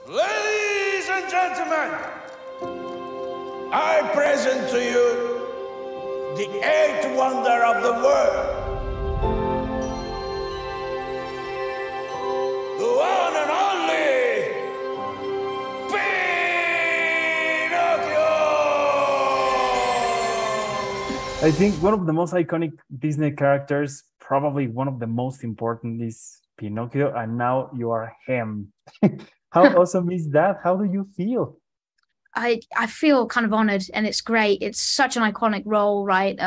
Ladies and gentlemen, I present to you the eighth wonder of the world. The one and only Pinocho! I think one of the most iconic Disney characters, probably one of the most important, is Pinocchio, and now you are him. How awesome is that? How do you feel? I feel kind of honored, and it's great. It's such an iconic role, right?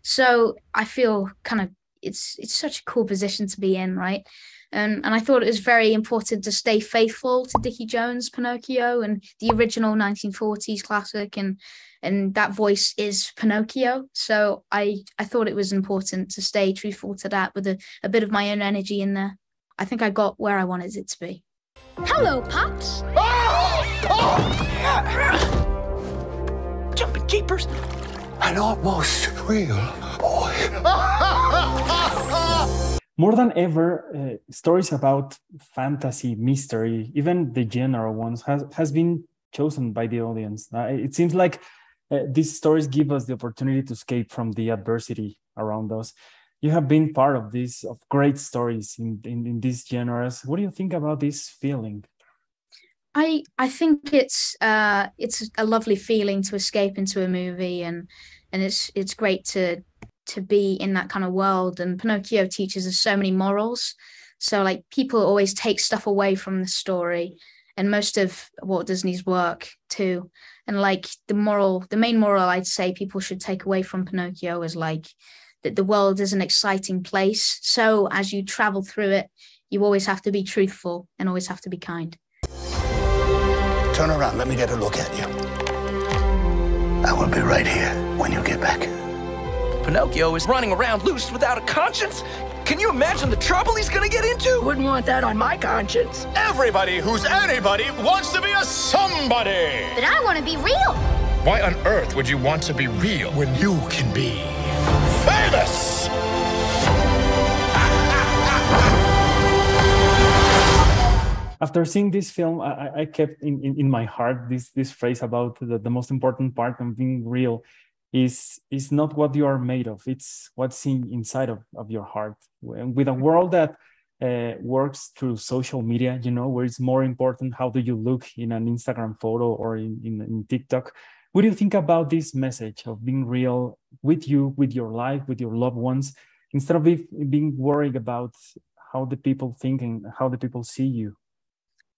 So I feel kind of it's such a cool position to be in, right? And I thought it was very important to stay faithful to Dickie Jones' Pinocchio and the original 1940s classic, and that voice is Pinocchio. So I thought it was important to stay truthful to that with a bit of my own energy in there. I think I got where I wanted it to be. Hello, Pops. Jumping jeepers. An almost real boy. More than ever, stories about fantasy, mystery, even the genre ones, has been chosen by the audience. It seems like these stories give us the opportunity to escape from the adversity around us. You have been part of great stories in these genres. What do you think about this feeling? I think it's a lovely feeling to escape into a movie, and it's great to be in that kind of world. And Pinocchio teaches us so many morals. So like people always take stuff away from the story, and most of Walt Disney's work too. And like the main moral I'd say people should take away from Pinocchio is like that the world is an exciting place. So as you travel through it, you always have to be truthful and always have to be kind. Turn around, let me get a look at you. I will be right here when you get back. Pinocchio is running around loose without a conscience? Can you imagine the trouble he's gonna get into? Wouldn't want that on my conscience. Everybody who's anybody wants to be a somebody. But I want to be real. Why on earth would you want to be real when you can be famous? After seeing this film, I kept in my heart this phrase about the most important part of being real is not what you are made of, it's what's inside of your heart. With a world that works through social media, where it's more important how do you look in an Instagram photo or in TikTok. What do you think about this message of being real with you, with your life, with your loved ones, instead of being worried about how the people think and how the people see you?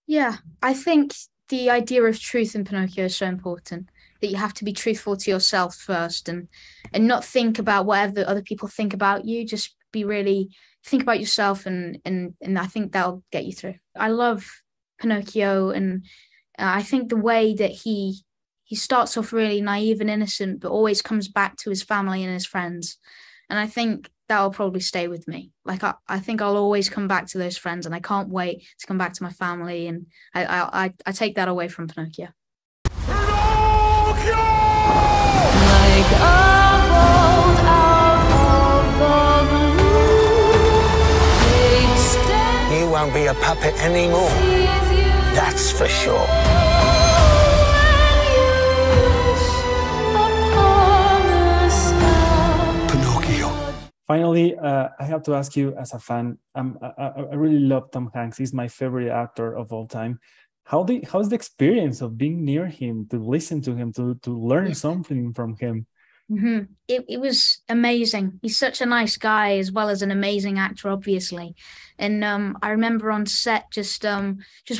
Yeah, I think the idea of truth in Pinocchio is so important, that you have to be truthful to yourself first and not think about whatever the other people think about you. Just think about yourself, and I think that'll get you through. I love Pinocchio, and I think the way that he starts off really naive and innocent, but always comes back to his family and his friends. And I think that'll probably stay with me. Like I think I'll always come back to those friends, and I can't wait to come back to my family. And I take that away from Pinocchio. Pinocchio! Like a bolt out of the blue. You won't be a puppet anymore. That's for sure. Finally, I have to ask you, as a fan, I really love Tom Hanks. He's my favorite actor of all time. How's the experience of being near him, to listen to him, to learn something from him? Mm-hmm. It was amazing. He's such a nice guy, as well as an amazing actor, obviously. And I remember on set, just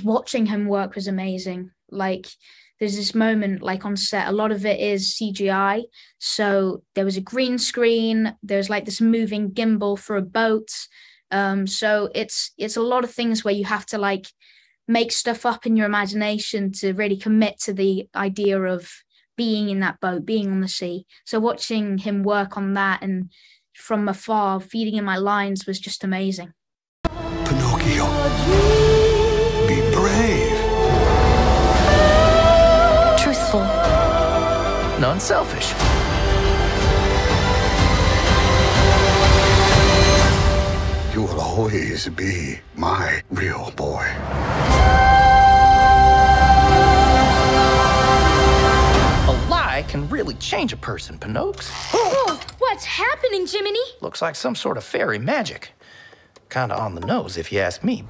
watching him work was amazing. Like, there's this moment, like on set, a lot of it is CGI. So there was a green screen. There's like this moving gimbal for a boat. So it's a lot of things where you have to like make stuff up in your imagination to really commit to the idea of being in that boat, being on the sea. So watching him work on that and from afar, feeding in my lines was just amazing. Pinocchio, be brave. Truthful. Non-selfish. You will always be my real boy. really change a person, Pinocho. Oh, what's happening, Jiminy? Looks like some sort of fairy magic. Kinda on the nose, if you ask me.